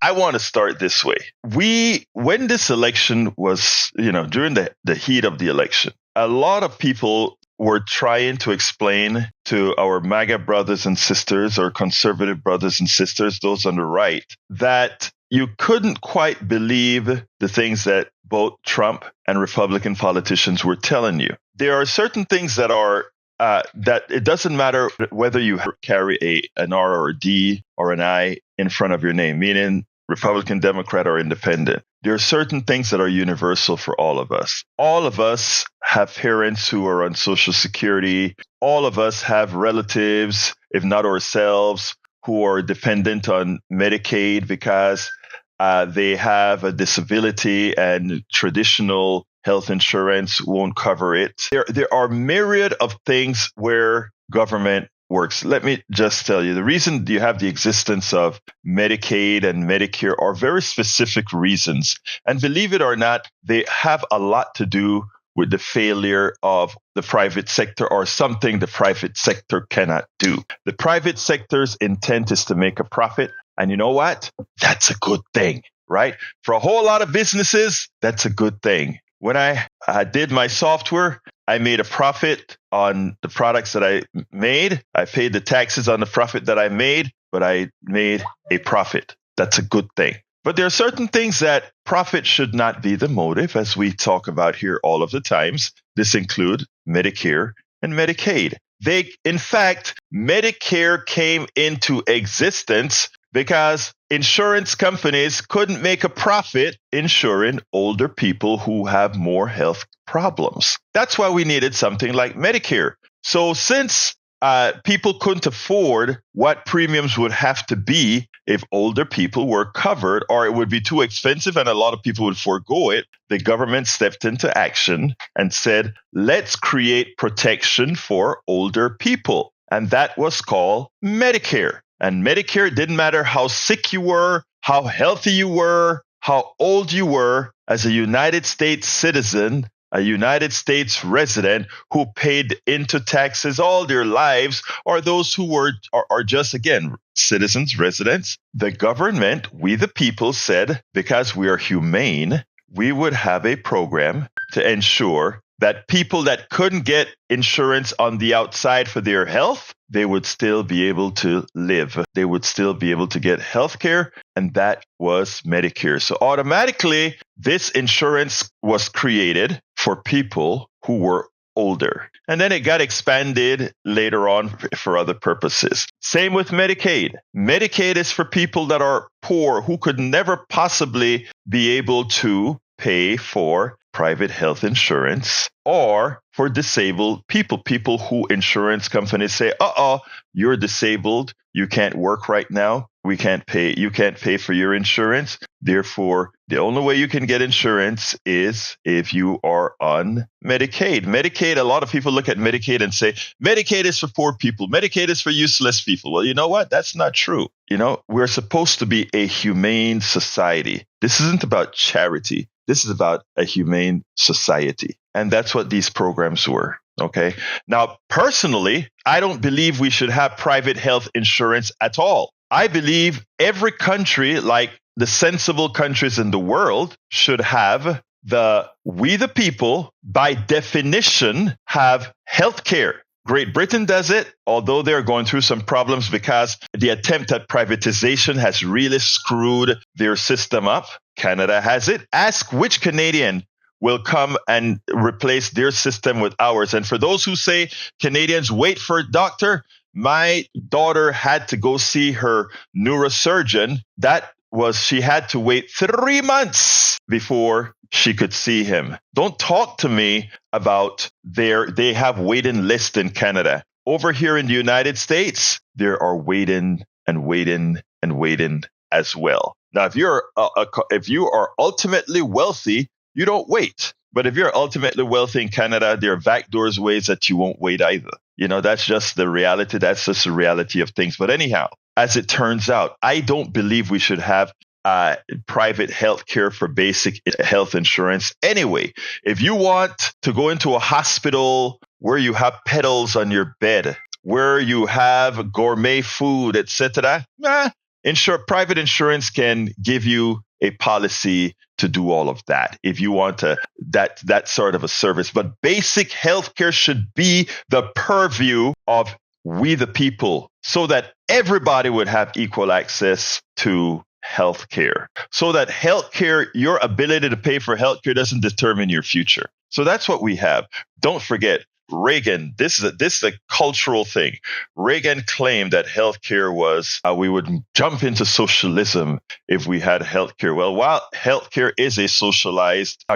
I want to start this way. When this election was, during the heat of the election, a lot of people were trying to explain to our MAGA brothers and sisters, or conservative brothers and sisters, those on the right, that you couldn't quite believe the things that both Trump and Republican politicians were telling you. There are certain things that are that it doesn't matter whether you carry an R or a D or an I in front of your name, meaning Republican, Democrat, or Independent. There are certain things that are universal for all of us. All of us have parents who are on Social Security. All of us have relatives, if not ourselves, who are dependent on Medicaid because they have a disability and traditional health insurance won't cover it. There are myriad of things where government works. Let me just tell you, the reason you have the existence of Medicaid and Medicare are very specific reasons. And believe it or not, they have a lot to do with the failure of the private sector, or something the private sector cannot do. The private sector's intent is to make a profit. And you know what? That's a good thing, right? For a whole lot of businesses, that's a good thing. When I did my software, I made a profit on the products that I made. I paid the taxes on the profit that I made, but I made a profit. That's a good thing. But there are certain things that profit should not be the motive, as we talk about here all of the times. This include Medicare and Medicaid. In fact, Medicare came into existence because insurance companies couldn't make a profit insuring older people who have more health problems. That's why we needed something like Medicare. So since people couldn't afford what premiums would have to be if older people were covered, or it would be too expensive and a lot of people would forego it, the government stepped into action and said, let's create protection for older people. And that was called Medicare. And Medicare, didn't matter how sick you were, how healthy you were, how old you were, as a United States citizen, a United States resident who paid into taxes all their lives, or those who are just, again, citizens, residents, the government, we the people, said, because we are humane, we would have a program to ensure that people that couldn't get insurance on the outside for their health, they would still be able to live. They would still be able to get health care, and that was Medicare. So automatically, this insurance was created for people who were older. And then it got expanded later on for other purposes. Same with Medicaid. Medicaid is for people that are poor, who could never possibly be able to pay for private health insurance, or for disabled people who insurance companies say, you're disabled, you can't work right now, you can't pay for your insurance. Therefore, the only way you can get insurance is if you are on Medicaid. Medicaid, a lot of people look at Medicaid and say, Medicaid is for poor people, Medicaid is for useless people. Well, you know what? That's not true. We're supposed to be a humane society. This isn't about charity. This is about a humane society. And that's what these programs were. Okay. Now, personally, I don't believe we should have private health insurance at all. I believe every country, like the sensible countries in the world, should have we the people, by definition, have health care. Great Britain does it, although they're going through some problems because the attempt at privatization has really screwed their system up. Canada has it. Ask which Canadian will come and replace their system with ours. And for those who say Canadians wait for a doctor, my daughter had to go see her neurosurgeon. She had to wait 3 months before she could see him. Don't talk to me about they have waiting lists in Canada. Over here in the United States, there are waiting and waiting and waiting as well. Now, if you are ultimately wealthy, you don't wait. But if you're ultimately wealthy in Canada, there are backdoors ways that you won't wait either. That's just the reality. That's just the reality of things. But anyhow, as it turns out, I don't believe we should have private health care for basic health insurance. Anyway, if you want to go into a hospital where you have pedals on your bed, where you have gourmet food, etc., Private insurance can give you a policy to do all of that if you want that sort of a service. But basic healthcare should be the purview of we the people, so that everybody would have equal access to healthcare, so that healthcare, your ability to pay for healthcare doesn't determine your future. So that's what we have. Don't forget, Reagan, this is a cultural thing. Reagan claimed that healthcare was, we would jump into socialism if we had healthcare. Well, while healthcare is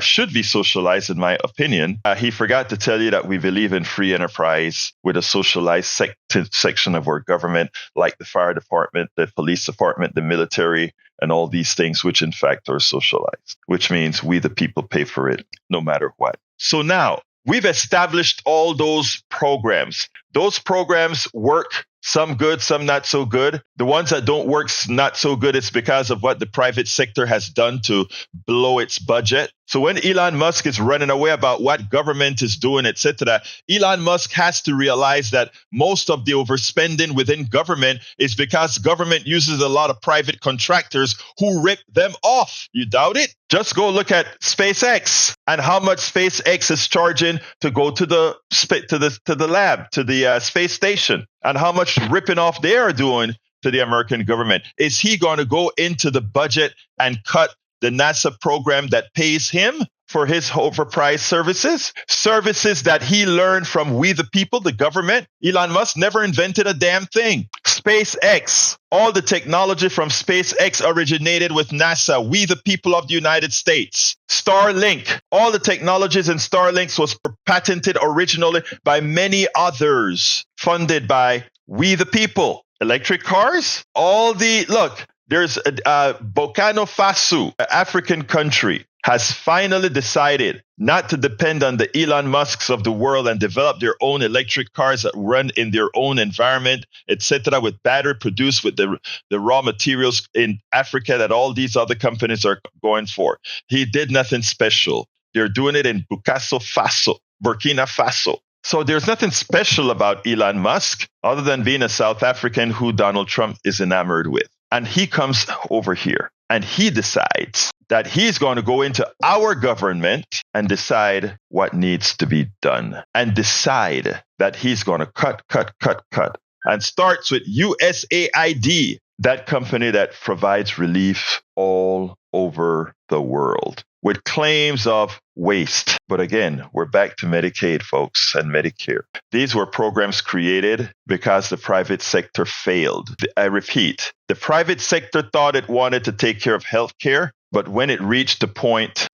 should be socialized in my opinion, he forgot to tell you that we believe in free enterprise with a socialized section of our government, like the fire department, the police department, the military, and all these things, which in fact are socialized, which means we the people pay for it no matter what. So now, we've established all those programs. Those programs work, some good, some not so good. The ones that don't work not so good, it's because of what the private sector has done to blow its budget. So when Elon Musk is running away about what government is doing, etc., Elon Musk has to realize that most of the overspending within government is because government uses a lot of private contractors who rip them off. You doubt it? Just go look at SpaceX and how much SpaceX is charging to go to the lab, to the space station, and how much ripping off they are doing to the American government. Is he going to go into the budget and cut the NASA program that pays him for his overpriced services that he learned from we the people, the government? Elon Musk never invented a damn thing. SpaceX, all the technology from SpaceX originated with NASA, we the people of the United States. Starlink, all the technologies in Starlink was patented originally by many others, funded by we the people. Electric cars, there's Burkina Faso, an African country, has finally decided not to depend on the Elon Musks of the world and develop their own electric cars that run in their own environment, etc., with battery produced with the raw materials in Africa that all these other companies are going for. He did nothing special. They're doing it in Burkina Faso. So there's nothing special about Elon Musk other than being a South African who Donald Trump is enamored with. And he comes over here and he decides that he's going to go into our government and decide what needs to be done, and decide that he's going to cut, and starts with USAID, that company that provides relief all over the world with claims of waste. But again, we're back to Medicaid, folks, and Medicare. These were programs created because the private sector failed. I repeat, the private sector thought it wanted to take care of healthcare, but when it reached the point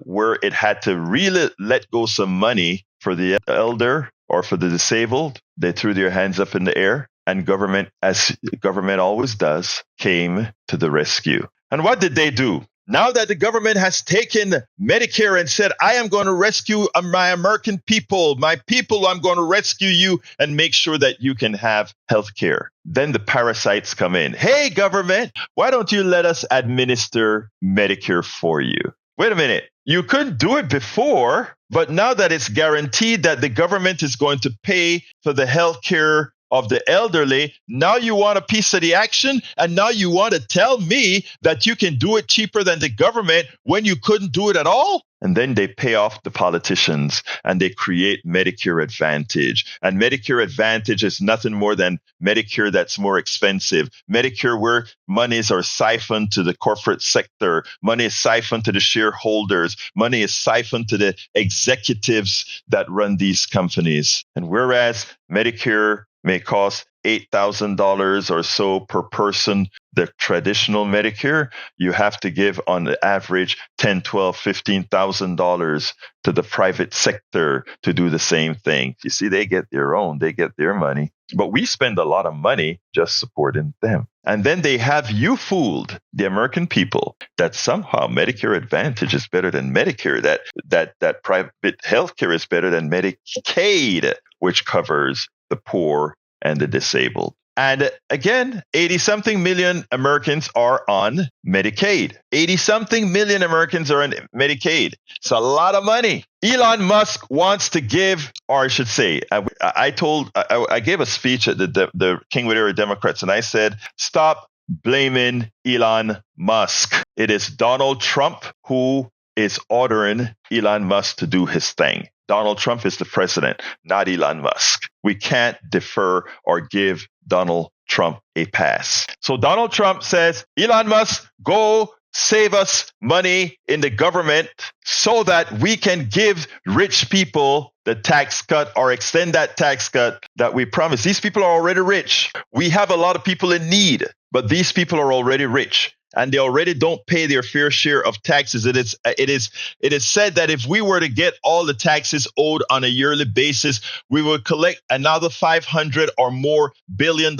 where it had to really let go some money for the elder or for the disabled, they threw their hands up in the air, and government, as government always does, came to the rescue. And what did they do? Now that the government has taken Medicare and said, I am going to rescue my American people, I'm going to rescue you and make sure that you can have health care. Then the parasites come in. Hey, government, why don't you let us administer Medicare for you? Wait a minute. You couldn't do it before, but now that it's guaranteed that the government is going to pay for the health care of the elderly, now you want a piece of the action, and now you want to tell me that you can do it cheaper than the government when you couldn't do it at all? And then they pay off the politicians and they create Medicare Advantage. And Medicare Advantage is nothing more than Medicare that's more expensive. Medicare where monies are siphoned to the corporate sector, money is siphoned to the shareholders, money is siphoned to the executives that run these companies. And whereas Medicare may cost $8,000 or so per person, the traditional Medicare, you have to give on the average $10,000, $12,000, $15,000 to the private sector to do the same thing. You see, they get their own, they get their money, but we spend a lot of money just supporting them. And then they have you fooled, the American people, that somehow Medicare Advantage is better than Medicare, that private healthcare is better than Medicaid, which covers the poor and the disabled. And again, 80-something million Americans are on Medicaid. 80-something million Americans are on Medicaid. It's a lot of money. Elon Musk wants to give, or I should say, I gave a speech at the King Wadera Democrats, and I said, stop blaming Elon Musk. It is Donald Trump who is ordering Elon Musk to do his thing. Donald Trump is the president, not Elon Musk. We can't defer or give Donald Trump a pass. So Donald Trump says, Elon Musk, go save us money in the government so that we can give rich people the tax cut or extend that tax cut that we promised. These people are already rich. We have a lot of people in need, but these people are already rich. And they already don't pay their fair share of taxes. It is said that if we were to get all the taxes owed on a yearly basis, we would collect another $500 or more billion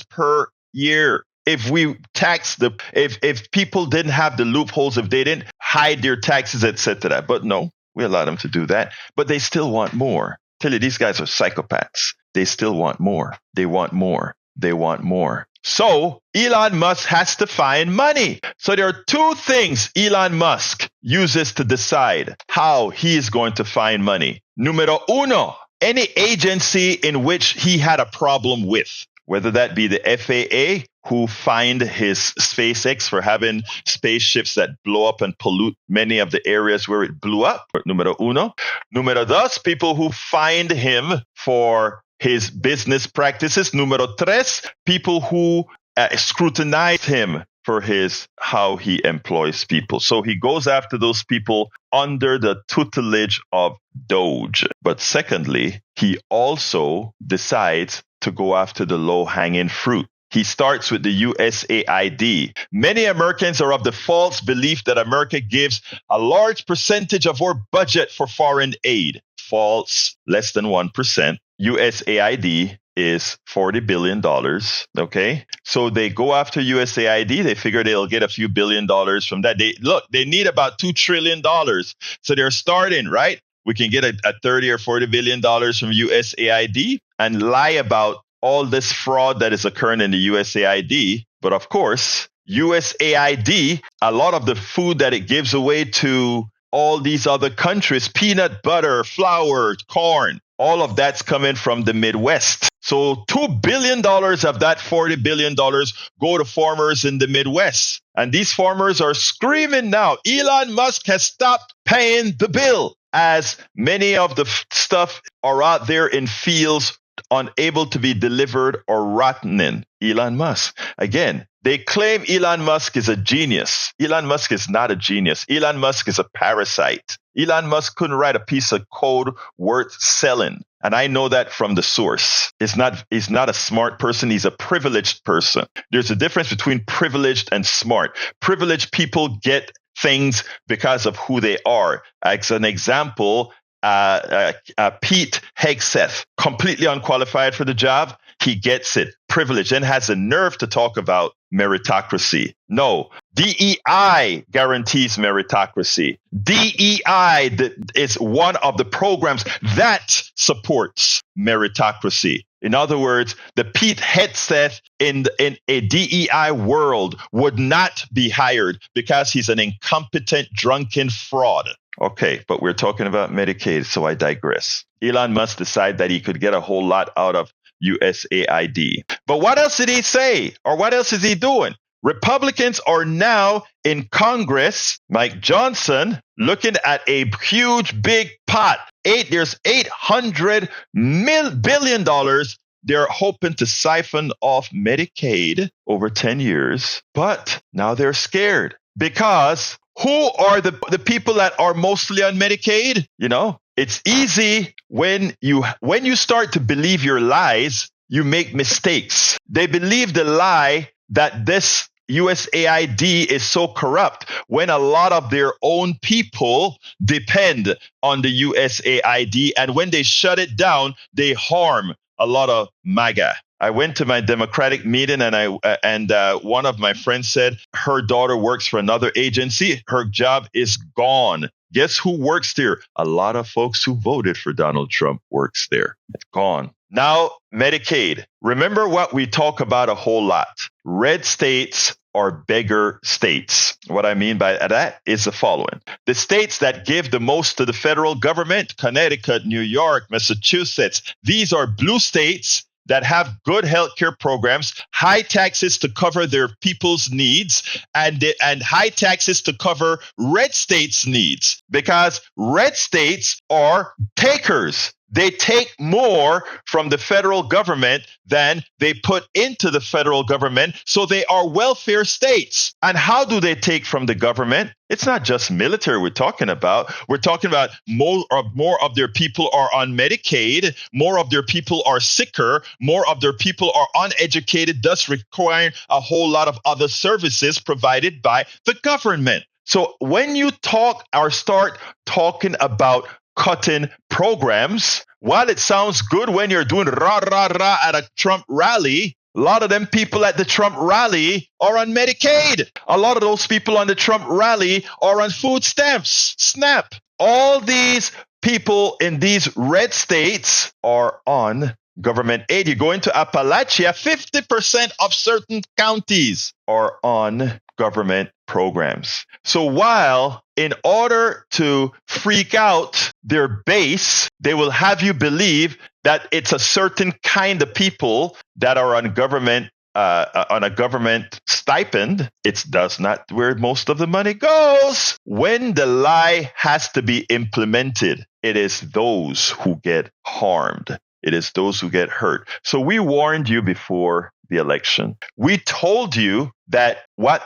per year. If we tax if people didn't have the loopholes, if they didn't hide their taxes, etc. But no, we allow them to do that. But they still want more. Tell you, these guys are psychopaths. They still want more. They want more. They want more. So Elon Musk has to find money. So there are two things Elon Musk uses to decide how he is going to find money. Numero uno, any agency in which he had a problem with, whether that be the FAA, who fined his SpaceX for having spaceships that blow up and pollute many of the areas where it blew up. Numero uno. Numero dos, people who fined him for his business practices. Numero tres, people who scrutinize him for how he employs people. So he goes after those people under the tutelage of Doge. But secondly, he also decides to go after the low-hanging fruit. He starts with the USAID. Many Americans are of the false belief that America gives a large percentage of our budget for foreign aid. False, less than 1%. USAID is $40 billion. Okay. So they go after USAID. They figure they'll get a few $1 billion from that. They need about $2 trillion. So they're starting, right? We can get a $30 or $40 billion from USAID and lie about all this fraud that is occurring in the USAID. But of course, USAID, a lot of the food that it gives away to all these other countries, peanut butter, flour, corn, all of that's coming from the Midwest. So $2 billion of that $40 billion go to farmers in the Midwest. And these farmers are screaming now, Elon Musk has stopped paying the bill, as many of the stuff are out there in fields unable to be delivered or rotting. Elon Musk. Again, they claim Elon Musk is a genius. Elon Musk is not a genius. Elon Musk is a parasite. Elon Musk couldn't write a piece of code worth selling. And I know that from the source. He's not a smart person. He's a privileged person. There's a difference between privileged and smart. Privileged people get things because of who they are. As an example, Pete Hegseth, completely unqualified for the job. He gets it. Privileged, and has the nerve to talk about meritocracy. No, DEI guarantees meritocracy. DEI is one of the programs that supports meritocracy. In other words, the Pete Hegseth in a DEI world would not be hired because he's an incompetent, drunken fraud. Okay, but we're talking about Medicaid, so I digress. Elon Musk decided that he could get a whole lot out of USAID. But what else did he say? Or what else is he doing? Republicans are now in Congress, Mike Johnson, looking at a huge, big pot. There's $800 billion they're hoping to siphon off Medicaid over 10 years. But now they're scared because who are the people that are mostly on Medicaid? You know, it's easy when you start to believe your lies, you make mistakes. They believe the lie that this USAID is so corrupt when a lot of their own people depend on the USAID. And when they shut it down, they harm a lot of MAGA. I went to my Democratic meeting and one of my friends said her daughter works for another agency. Her job is gone. Guess who works there? A lot of folks who voted for Donald Trump works there. It's gone. Now, Medicaid. Remember what we talk about a whole lot. Red states are beggar states. What I mean by that is the following. The states that give the most to the federal government, Connecticut, New York, Massachusetts, these are blue states. that have good healthcare programs, high taxes to cover their people's needs, and high taxes to cover red states' needs, because red states are takers. They take more from the federal government than they put into the federal government, so they are welfare states. And how do they take from the government? It's not just military we're talking about. We're talking about more of their people are on Medicaid, more of their people are sicker, more of their people are uneducated, thus requiring a whole lot of other services provided by the government. So when you talk or start talking about cutting programs, while it sounds good when you're doing rah, rah, rah at a Trump rally, a lot of them people at the Trump rally are on Medicaid. A lot of those people on the Trump rally are on food stamps, SNAP. All these people in these red states are on government aid. You go into Appalachia, 50% of certain counties are on government programs. So while in order to freak out their base, they will have you believe that it's a certain kind of people that are on government on a government stipend, it does not where most of the money goes. When the lie has to be implemented, it is those who get harmed. It is those who get hurt. So we warned you before the election. We told you that what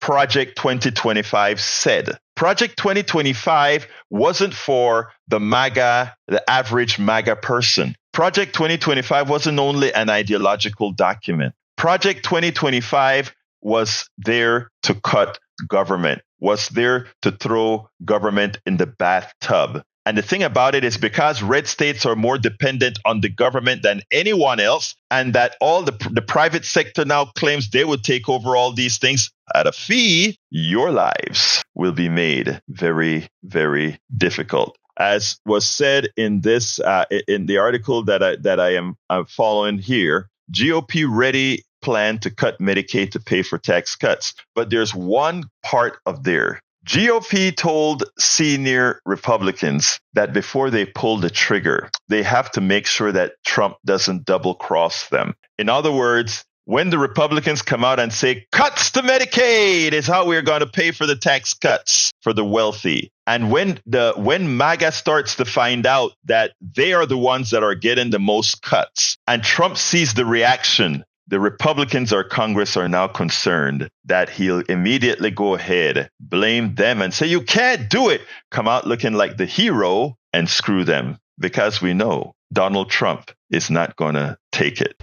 Project 2025 said. Project 2025 wasn't for the MAGA, the average MAGA person. Project 2025 wasn't only an ideological document. Project 2025 was there to cut government, was there to throw government in the bathtub. And the thing about it is because red states are more dependent on the government than anyone else, and that all the private sector now claims they would take over all these things at a fee, your lives will be made very, very difficult. As was said in this in the article that I am following here, GOP ready plan to cut Medicaid to pay for tax cuts. But there's one part of there. GOP told senior Republicans that before they pull the trigger, they have to make sure that Trump doesn't double cross them. In other words, when the Republicans come out and say cuts to Medicaid is how we're going to pay for the tax cuts for the wealthy. And when MAGA starts to find out that they are the ones that are getting the most cuts, and Trump sees the reaction, the Republicans or Congress are now concerned that he'll immediately go ahead, blame them and say, you can't do it. Come out looking like the hero and screw them, because we know Donald Trump is not going to take it.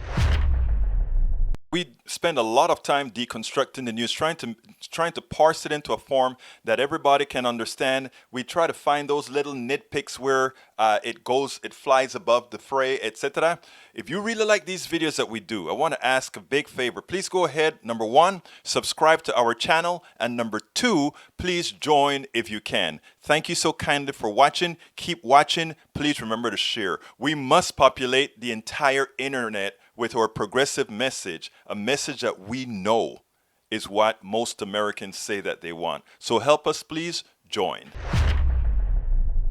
We spend a lot of time deconstructing the news, trying to parse it into a form that everybody can understand. We try to find those little nitpicks where it flies above the fray, etc. If you really like these videos that we do, I want to ask a big favor. Please go ahead. Number one, subscribe to our channel. And number two, please join if you can. Thank you so kindly for watching. Keep watching. Please remember to share. We must populate the entire internet with our progressive message, a message that we know is what most Americans say that they want. So help us, please join.